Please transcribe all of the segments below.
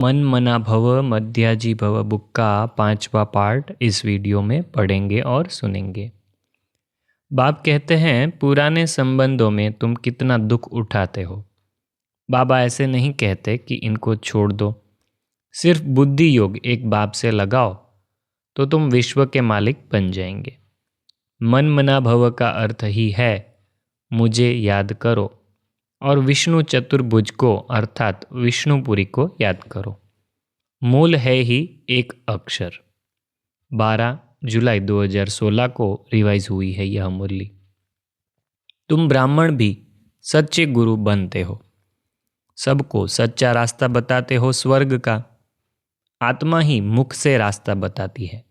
मन मना भव मध्याजी भव बुक का 5वां पार्ट इस वीडियो में पढ़ेंगे और सुनेंगे। बाप कहते हैं, पुराने संबंधों में तुम कितना दुख उठाते हो। बाबा ऐसे नहीं कहते कि इनको छोड़ दो। सिर्फ बुद्धि योग एक बाप से लगाओ तो तुम विश्व के मालिक बन जाएंगे। मन मना भव का अर्थ ही है मुझे याद करो और विष्णु चतुर्भुज को अर्थात विष्णुपुरी को याद करो। मूल है ही एक अक्षर। 12 जुलाई 2016 को रिवाइज हुई है यह मुरली। तुम ब्राह्मण भी सच्चे गुरु बनते हो, सबको सच्चा रास्ता बताते हो स्वर्ग का। आत्मा ही मुख से रास्ता बताती है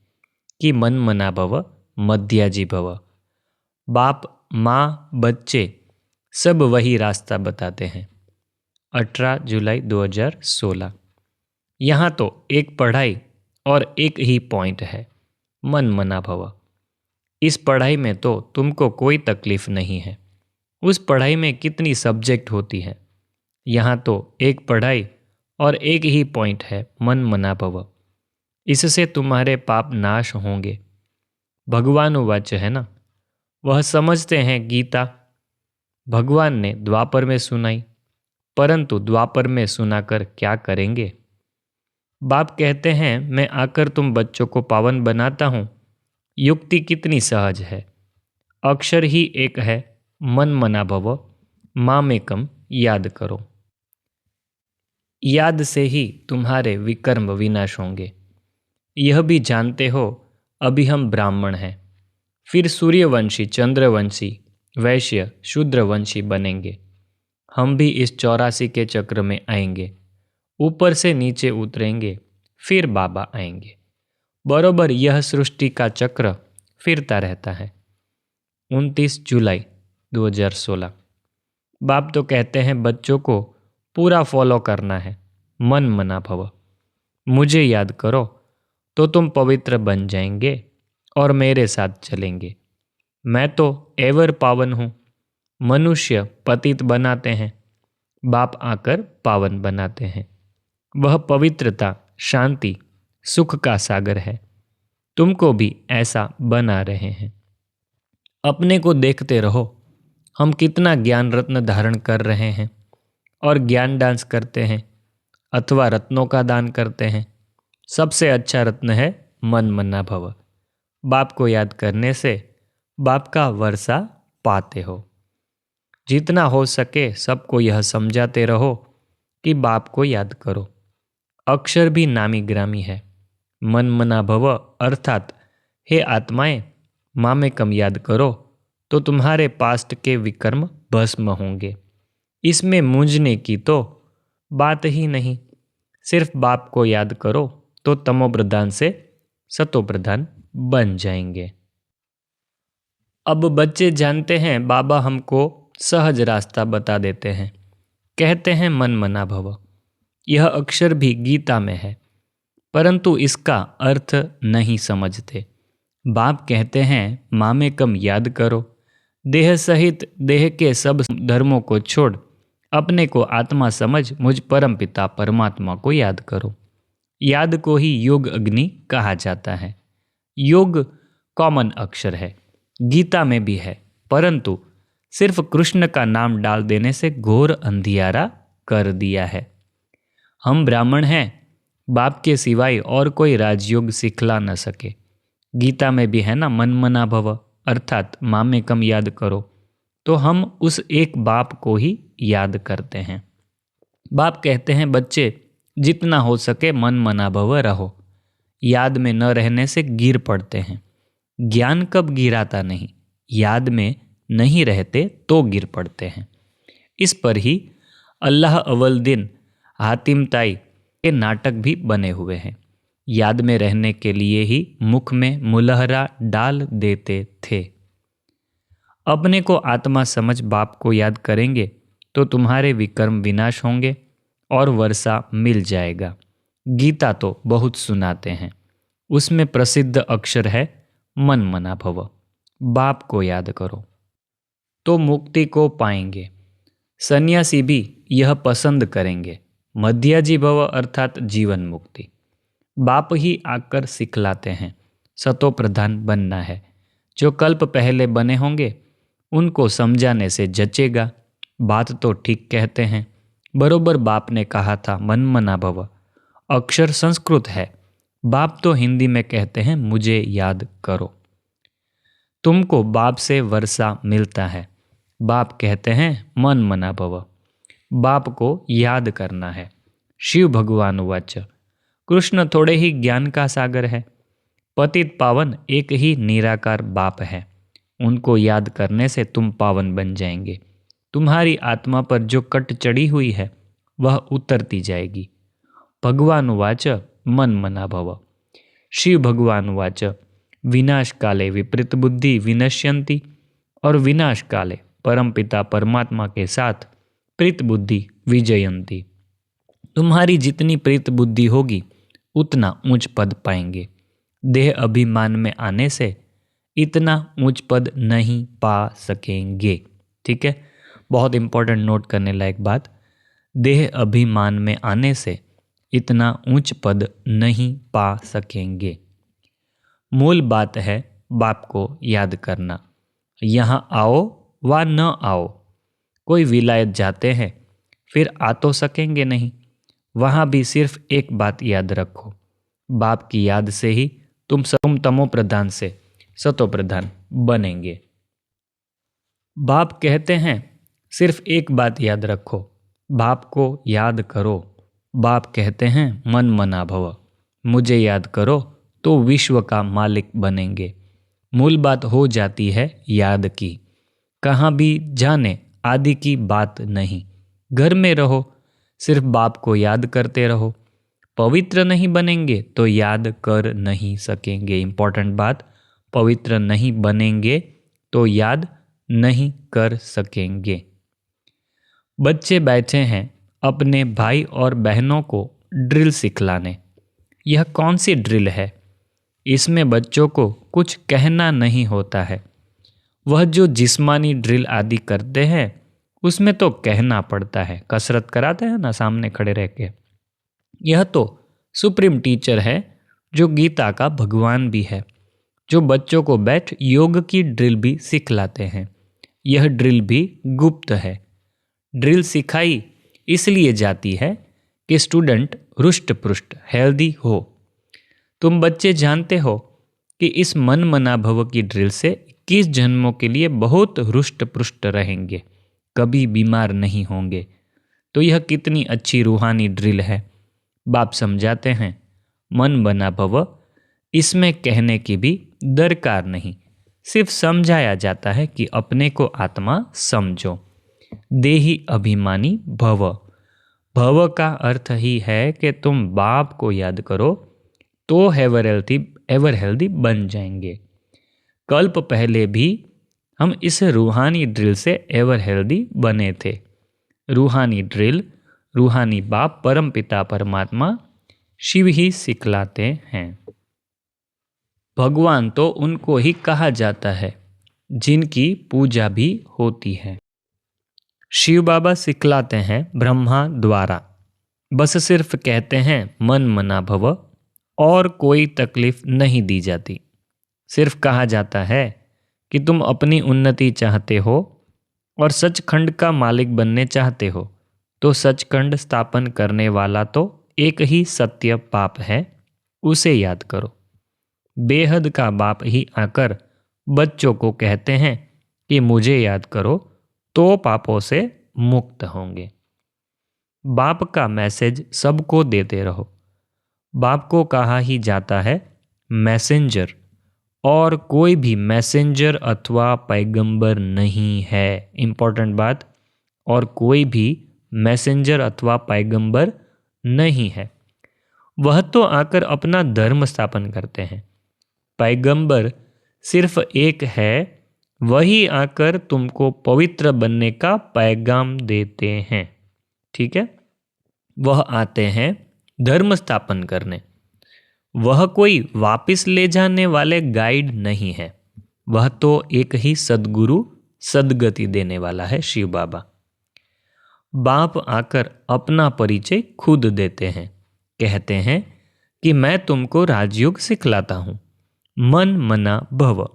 कि मन मना भव मध्याजी भव। बाप माँ बच्चे सब वही रास्ता बताते हैं। 18 जुलाई 2016। यहाँ तो एक पढ़ाई और एक ही पॉइंट है, मन मना भव। इस पढ़ाई में तो तुमको कोई तकलीफ नहीं है। उस पढ़ाई में कितनी सब्जेक्ट होती है। यहाँ तो एक पढ़ाई और एक ही पॉइंट है, मन मना भव। इससे तुम्हारे पाप नाश होंगे। भगवान वाच है ना, वह समझते हैं गीता भगवान ने द्वापर में सुनाई, परंतु द्वापर में सुनाकर क्या करेंगे। बाप कहते हैं, मैं आकर तुम बच्चों को पावन बनाता हूँ। युक्ति कितनी सहज है। अक्षर ही एक है, मन मना भव मामेकम याद करो। याद से ही तुम्हारे विकर्म विनाश होंगे। यह भी जानते हो अभी हम ब्राह्मण हैं, फिर सूर्यवंशी चंद्रवंशी वैश्य शूद्रवंशी बनेंगे। हम भी इस 84 के चक्र में आएंगे, ऊपर से नीचे उतरेंगे, फिर बाबा आएंगे। बरोबर यह सृष्टि का चक्र फिरता रहता है। 29 जुलाई 2016। बाप तो कहते हैं बच्चों को पूरा फॉलो करना है, मन मना भव। मुझे याद करो तो तुम पवित्र बन जाएंगे और मेरे साथ चलेंगे। मैं तो एवर पावन हूँ। मनुष्य पतित बनाते हैं, बाप आकर पावन बनाते हैं। वह पवित्रता शांति सुख का सागर है। तुमको भी ऐसा बना रहे हैं। अपने को देखते रहो, हम कितना ज्ञान रत्न धारण कर रहे हैं और ज्ञान डांस करते हैं अथवा रत्नों का दान करते हैं। सबसे अच्छा रत्न है मन मना भव। बाप को याद करने से बाप का वर्षा पाते हो। जितना हो सके सबको यह समझाते रहो कि बाप को याद करो। अक्षर भी नामी ग्रामी है। मन मना भव अर्थात हे आत्माएं, मामेकम याद करो तो तुम्हारे पास्ट के विकर्म भस्म होंगे। इसमें मूंझने की तो बात ही नहीं। सिर्फ बाप को याद करो तो तमो प्रधान से सतो प्रधान बन जाएंगे। अब बच्चे जानते हैं, बाबा हमको सहज रास्ता बता देते हैं। कहते हैं मन मना भव। यह अक्षर भी गीता में है, परंतु इसका अर्थ नहीं समझते। बाप कहते हैं मामेकम याद करो। देह सहित देह के सब धर्मों को छोड़ अपने को आत्मा समझ मुझ परमपिता परमात्मा को याद करो। याद को ही योग अग्नि कहा जाता है। योग कॉमन अक्षर है, गीता में भी है, परंतु सिर्फ कृष्ण का नाम डाल देने से घोर अंधियारा कर दिया है। हम ब्राह्मण हैं, बाप के सिवाय और कोई राजयोग सिखला न सके। गीता में भी है ना, मन मना भव अर्थात मामेकम याद करो। तो हम उस एक बाप को ही याद करते हैं। बाप कहते हैं बच्चे जितना हो सके मन मना भव रहो। याद में न रहने से गिर पड़ते हैं। ज्ञान कब गिराता नहीं, याद में नहीं रहते तो गिर पड़ते हैं। इस पर ही अल्लाह अव्वल दिन हातिम ताई के नाटक भी बने हुए हैं। याद में रहने के लिए ही मुख में मुलहरा डाल देते थे। अपने को आत्मा समझ बाप को याद करेंगे तो तुम्हारे विकर्म विनाश होंगे और वर्षा मिल जाएगा। गीता तो बहुत सुनाते हैं, उसमें प्रसिद्ध अक्षर है मन मना भव। बाप को याद करो तो मुक्ति को पाएंगे। सन्यासी भी यह पसंद करेंगे। मध्याजी भव अर्थात जीवन मुक्ति। बाप ही आकर सिखलाते हैं सतो प्रधान बनना है। जो कल्प पहले बने होंगे उनको समझाने से जचेगा। बात तो ठीक कहते हैं, बरोबर बाप ने कहा था मन मना भव। अक्षर संस्कृत है, बाप तो हिंदी में कहते हैं मुझे याद करो। तुमको बाप से वर्षा मिलता है, बाप कहते हैं मन मना भव। बाप को याद करना है। शिव भगवान वाच। कृष्ण थोड़े ही ज्ञान का सागर है। पतित पावन एक ही निराकार बाप है। उनको याद करने से तुम पावन बन जाएंगे। तुम्हारी आत्मा पर जो कट चढ़ी हुई है वह उतरती जाएगी। भगवान वाच मन मना भव। शिव भगवान वाच विनाश काले विपरीत बुद्धि विनश्यंती। और विनाश काले परमपिता परमात्मा के साथ प्रीत बुद्धि विजयंती। तुम्हारी जितनी प्रीत बुद्धि होगी उतना ऊंच पद पाएंगे। देह अभिमान में आने से इतना ऊंच पद नहीं पा सकेंगे। ठीक है, बहुत इंपॉर्टेंट नोट करने लायक बात। देह अभिमान में आने से इतना ऊंच पद नहीं पा सकेंगे। मूल बात है बाप को याद करना। यहाँ आओ व न आओ, कोई विलायत जाते हैं फिर आ तो सकेंगे नहीं। वहाँ भी सिर्फ एक बात याद रखो, बाप की याद से ही तुम तमो प्रधान से सतो प्रधान बनेंगे। बाप कहते हैं सिर्फ एक बात याद रखो, बाप को याद करो। बाप कहते हैं मन मना भव, मुझे याद करो तो विश्व का मालिक बनेंगे। मूल बात हो जाती है याद की। कहाँ भी जाने आदि की बात नहीं। घर में रहो सिर्फ बाप को याद करते रहो। पवित्र नहीं बनेंगे तो याद कर नहीं सकेंगे। इंपॉर्टेंट बात, पवित्र नहीं बनेंगे तो याद नहीं कर सकेंगे। बच्चे बैठे हैं अपने भाई और बहनों को ड्रिल सिखलाने। यह कौन सी ड्रिल है? इसमें बच्चों को कुछ कहना नहीं होता है। वह जो जिस्मानी ड्रिल आदि करते हैं उसमें तो कहना पड़ता है, कसरत कराते हैं ना सामने खड़े रह के। यह तो सुप्रीम टीचर है जो गीता का भगवान भी है, जो बच्चों को बैठ योग की ड्रिल भी सिखलाते हैं। यह ड्रिल भी गुप्त है। ड्रिल सिखाई इसलिए जाती है कि स्टूडेंट रुष्ट पुष्ट हेल्दी हो। तुम बच्चे जानते हो कि इस मन मना भव की ड्रिल से 21 जन्मों के लिए बहुत रुष्ट पुष्ट रहेंगे, कभी बीमार नहीं होंगे। तो यह कितनी अच्छी रूहानी ड्रिल है। बाप समझाते हैं मन बना भव, इसमें कहने की भी दरकार नहीं, सिर्फ समझाया जाता है कि अपने को आत्मा समझो। देही अभिमानी भव। भव का अर्थ ही है कि तुम बाप को याद करो तो एवर हेल्दी बन जाएंगे। कल्प पहले भी हम इस रूहानी ड्रिल से एवर हेल्दी बने थे। रूहानी ड्रिल, रूहानी बाप परमपिता परमात्मा शिव ही सिखलाते हैं। भगवान तो उनको ही कहा जाता है जिनकी पूजा भी होती है। शिव बाबा सिखलाते हैं ब्रह्मा द्वारा। बस सिर्फ कहते हैं मन मना भव और कोई तकलीफ नहीं दी जाती। सिर्फ कहा जाता है कि तुम अपनी उन्नति चाहते हो और सचखंड का मालिक बनने चाहते हो तो सचखंड स्थापन करने वाला तो एक ही सत्य बाप है, उसे याद करो। बेहद का बाप ही आकर बच्चों को कहते हैं कि मुझे याद करो तो पापों से मुक्त होंगे। बाप का मैसेज सबको देते रहो। बाप को कहा ही जाता है मैसेंजर, और कोई भी मैसेंजर अथवा पैगंबर नहीं है। इंपॉर्टेंट बात, और कोई भी मैसेंजर अथवा पैगंबर नहीं है। वह तो आकर अपना धर्म स्थापन करते हैं। पैगंबर सिर्फ एक है, वही आकर तुमको पवित्र बनने का पैगाम देते हैं। ठीक है, वह आते हैं धर्म स्थापन करने। वह कोई वापस ले जाने वाले गाइड नहीं है। वह तो एक ही सद्गुरु सदगति देने वाला है, शिव बाबा। बाप आकर अपना परिचय खुद देते हैं। कहते हैं कि मैं तुमको राजयोग सिखलाता हूँ। मन मना भव,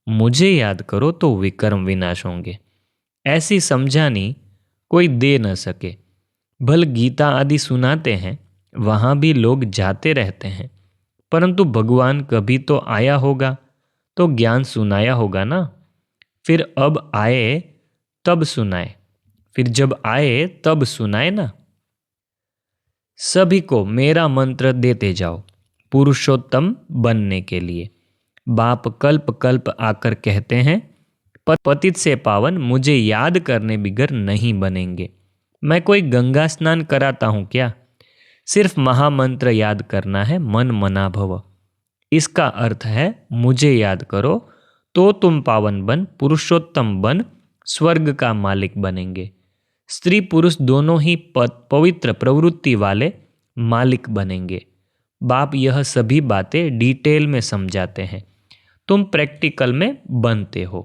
मुझे याद करो तो विकर्म विनाश होंगे। ऐसी समझानी कोई दे न सके। भल गीता आदि सुनाते हैं, वहाँ भी लोग जाते रहते हैं, परंतु भगवान कभी तो आया होगा तो ज्ञान सुनाया होगा ना। फिर अब आए तब सुनाए, फिर जब आए तब सुनाए ना। सभी को मेरा मंत्र देते जाओ पुरुषोत्तम बनने के लिए। बाप कल्प कल्प आकर कहते हैं, पतित से पावन मुझे याद करने बिगर नहीं बनेंगे। मैं कोई गंगा स्नान कराता हूँ क्या? सिर्फ महामंत्र याद करना है, मन मना भव। इसका अर्थ है मुझे याद करो तो तुम पावन बन, पुरुषोत्तम बन, स्वर्ग का मालिक बनेंगे। स्त्री पुरुष दोनों ही पवित्र प्रवृत्ति वाले मालिक बनेंगे। बाप यह सभी बातें डिटेल में समझाते हैं, तुम प्रैक्टिकल में बनते हो।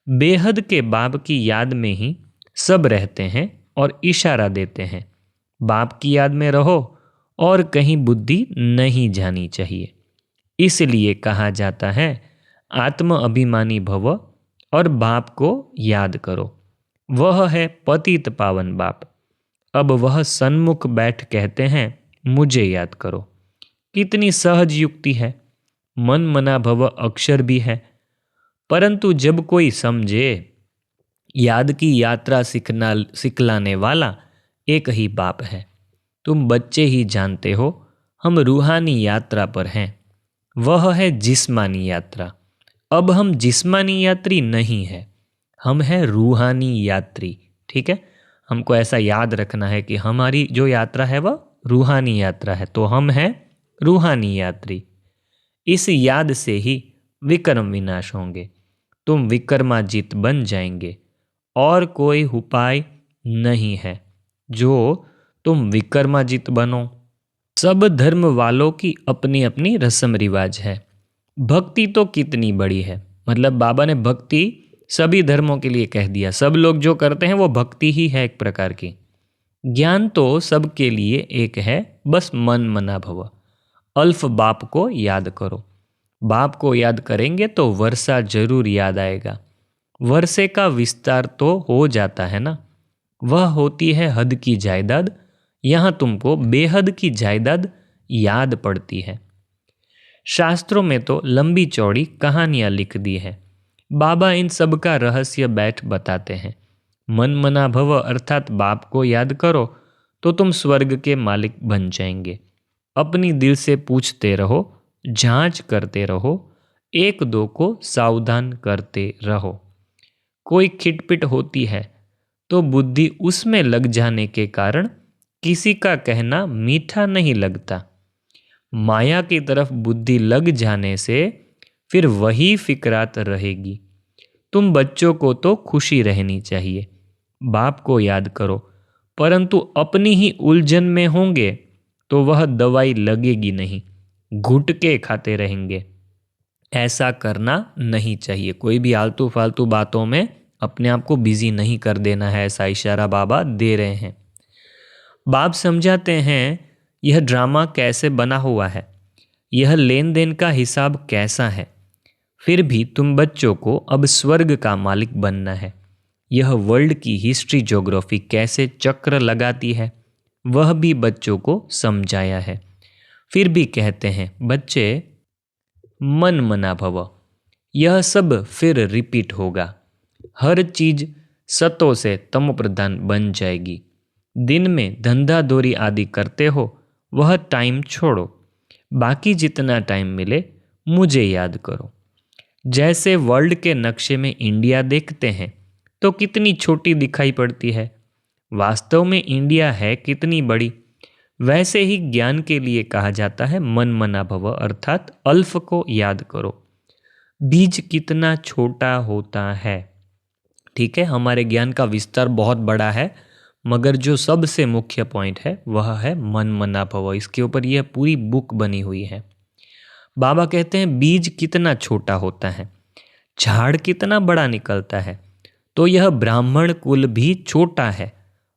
बेहद के बाप की याद में ही सब रहते हैं और इशारा देते हैं। बाप की याद में रहो और कहीं बुद्धि नहीं जानी चाहिए। इसलिए कहा जाता है आत्म अभिमानी भव और बाप को याद करो। वह है पतित पावन बाप। अब वह सन्मुख बैठ कहते हैं मुझे याद करो। कितनी सहज युक्ति है। मन मना भव अक्षर भी है, परंतु जब कोई समझे याद की यात्रा सिखलाने वाला एक ही बाप है। तुम बच्चे ही जानते हो हम रूहानी यात्रा पर हैं, वह है जिस्मानी यात्रा। अब हम जिस्मानी यात्री नहीं है, हम हैं रूहानी यात्री। ठीक है, हमको ऐसा याद रखना है कि हमारी जो यात्रा है वह रूहानी यात्रा है, तो हम हैं रूहानी यात्री। इस याद से ही विकर्म विनाश होंगे, तुम विकर्माजित बन जाएंगे। और कोई उपाय नहीं है जो तुम विकर्माजित बनो। सब धर्म वालों की अपनी अपनी रस्म रिवाज है। भक्ति तो कितनी बड़ी है, मतलब बाबा ने भक्ति सभी धर्मों के लिए कह दिया। सब लोग जो करते हैं वो भक्ति ही है एक प्रकार की। ज्ञान तो सबके लिए एक है, बस मन मना भव। अल्फ बाप को याद करो। बाप को याद करेंगे तो वर्षा जरूर याद आएगा। वर्षे का विस्तार तो हो जाता है ना, वह होती है हद की जायदाद। यहाँ तुमको बेहद की जायदाद याद पड़ती है। शास्त्रों में तो लंबी चौड़ी कहानियाँ लिख दी है। बाबा इन सब का रहस्य बैठ बताते हैं। मन मना भव अर्थात बाप को याद करो तो तुम स्वर्ग के मालिक बन जाएंगे। अपनी दिल से पूछते रहो, जांच करते रहो, एक दो को सावधान करते रहो। कोई खिटपिट होती है तो बुद्धि उसमें लग जाने के कारण किसी का कहना मीठा नहीं लगता। माया की तरफ बुद्धि लग जाने से फिर वही फिक्रात रहेगी। तुम बच्चों को तो खुशी रहनी चाहिए, बाप को याद करो, परंतु अपनी ही उलझन में होंगे तो वह दवाई लगेगी नहीं, घुटके खाते रहेंगे। ऐसा करना नहीं चाहिए। कोई भी आलतू फालतू बातों में अपने आप को बिजी नहीं कर देना है, ऐसा इशारा बाबा दे रहे हैं। बाप समझाते हैं यह ड्रामा कैसे बना हुआ है, यह लेन देन का हिसाब कैसा है। फिर भी तुम बच्चों को अब स्वर्ग का मालिक बनना है। यह वर्ल्ड की हिस्ट्री ज्योग्राफी कैसे चक्र लगाती है वह भी बच्चों को समझाया है। फिर भी कहते हैं बच्चे मन मना भव। यह सब फिर रिपीट होगा। हर चीज सतों से तमो प्रधान बन जाएगी। दिन में धंधा दोरी आदि करते हो वह टाइम छोड़ो, बाकी जितना टाइम मिले मुझे याद करो। जैसे वर्ल्ड के नक्शे में इंडिया देखते हैं तो कितनी छोटी दिखाई पड़ती है, वास्तव में इंडिया है कितनी बड़ी। वैसे ही ज्ञान के लिए कहा जाता है मन मना भव अर्थात अल्फ को याद करो। बीज कितना छोटा होता है। ठीक है, हमारे ज्ञान का विस्तार बहुत बड़ा है, मगर जो सबसे मुख्य पॉइंट है वह है मन मना भव। इसके ऊपर यह पूरी बुक बनी हुई है। बाबा कहते हैं बीज कितना छोटा होता है, झाड़ कितना बड़ा निकलता है, तो यह ब्राह्मण कुल भी छोटा है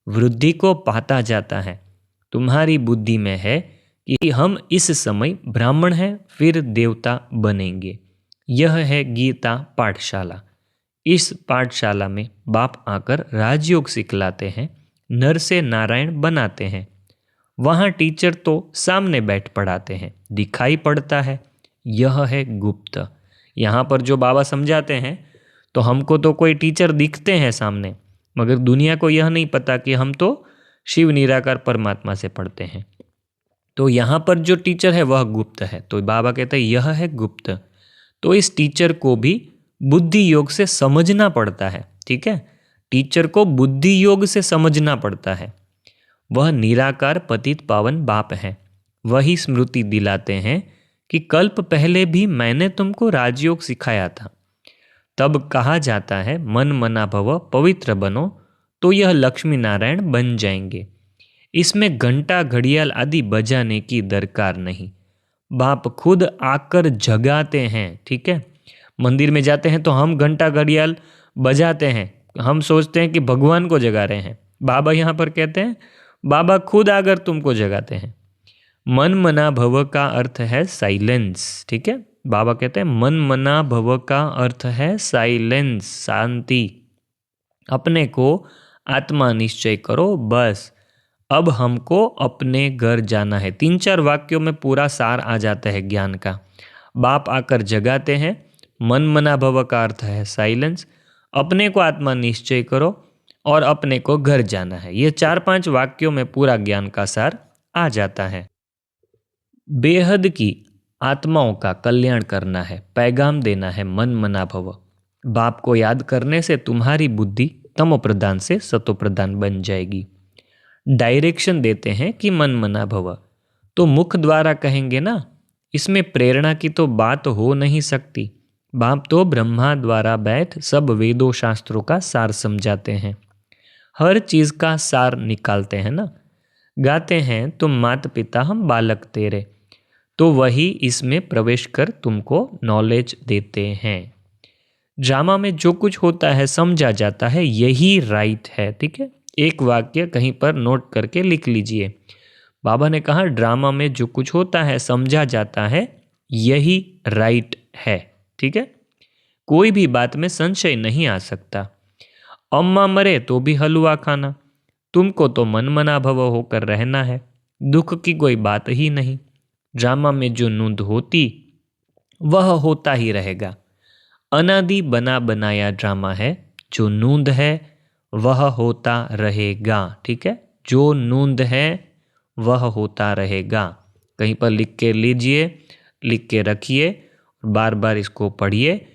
वृद्धि को पाता जाता है। तुम्हारी बुद्धि में है कि हम इस समय ब्राह्मण हैं, फिर देवता बनेंगे। यह है गीता पाठशाला। इस पाठशाला में बाप आकर राजयोग सिखलाते हैं, नर से नारायण बनाते हैं। वहाँ टीचर तो सामने बैठ पढ़ाते हैं, दिखाई पड़ता है। यह है गुप्त। यहाँ पर जो बाबा समझाते हैं तो हमको तो कोई टीचर दिखते हैं सामने, मगर दुनिया को यह नहीं पता कि हम तो शिव निराकार परमात्मा से पढ़ते हैं। तो यहाँ पर जो टीचर है वह गुप्त है। तो बाबा कहते हैं यह है गुप्त। तो इस टीचर को भी बुद्धि योग से समझना पड़ता है। ठीक है, टीचर को बुद्धि योग से समझना पड़ता है। वह निराकार पतित पावन बाप है। वही स्मृति दिलाते हैं कि कल्प पहले भी मैंने तुमको राजयोग सिखाया था। तब कहा जाता है मन मना भव पवित्र बनो, तो यह लक्ष्मी नारायण बन जाएंगे। इसमें घंटा घड़ियाल आदि बजाने की दरकार नहीं, बाप खुद आकर जगाते हैं। ठीक है, मंदिर में जाते हैं तो हम घंटा घड़ियाल बजाते हैं, हम सोचते हैं कि भगवान को जगा रहे हैं। बाबा यहाँ पर कहते हैं बाबा खुद आकर तुमको जगाते हैं। मन मना भव का अर्थ है साइलेंस। ठीक है, बाबा कहते हैं मन मना भव का अर्थ है साइलेंस, शांति। अपने को आत्मा निश्चय करो, बस अब हमको अपने घर जाना है। 3-4 वाक्यों में पूरा सार आ जाता है ज्ञान का। बाप आकर जगाते हैं, मन मना भव का अर्थ है साइलेंस, अपने को आत्मा निश्चय करो और अपने को घर जाना है। ये 4-5 वाक्यों में पूरा ज्ञान का सार आ जाता है। बेहद की आत्माओं का कल्याण करना है, पैगाम देना है मन मना भव। बाप को याद करने से तुम्हारी बुद्धि तमो प्रधान से सतो प्रधान बन जाएगी। डायरेक्शन देते हैं कि मन मना भव, तो मुख द्वारा कहेंगे ना, इसमें प्रेरणा की तो बात हो नहीं सकती। बाप तो ब्रह्मा द्वारा बैठ सब वेदों शास्त्रों का सार समझाते हैं, हर चीज़ का सार निकालते हैं ना। गाते हैं तुम माता पिता हम बालक तेरे, तो वही इसमें प्रवेश कर तुमको नॉलेज देते हैं। ड्रामा में जो कुछ होता है समझा जाता है, यही राइट है। ठीक है, एक वाक्य कहीं पर नोट करके लिख लीजिए। बाबा ने कहा ड्रामा में जो कुछ होता है समझा जाता है, यही राइट है। ठीक है, कोई भी बात में संशय नहीं आ सकता। अम्मा मरे तो भी हलवा खाना, तुमको तो मन मना भव होकर रहना है, दुख की कोई बात ही नहीं। ड्रामा में जो नूंद होती वह होता ही रहेगा। अनादि बना बनाया ड्रामा है, जो नूंद है वह होता रहेगा। ठीक है, जो नूंद है वह होता रहेगा। कहीं पर लिख के लीजिए, लिख के रखिए, बार बार इसको पढ़िए।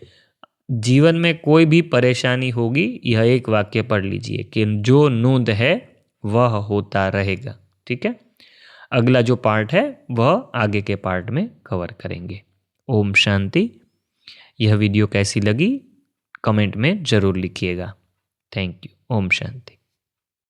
जीवन में कोई भी परेशानी होगी, यह एक वाक्य पढ़ लीजिए कि जो नूंद है वह होता रहेगा। ठीक है, अगला जो पार्ट है वह आगे के पार्ट में कवर करेंगे। ओम शांति। यह वीडियो कैसी लगी कमेंट में ज़रूर लिखिएगा। Thank you. ओम शांति।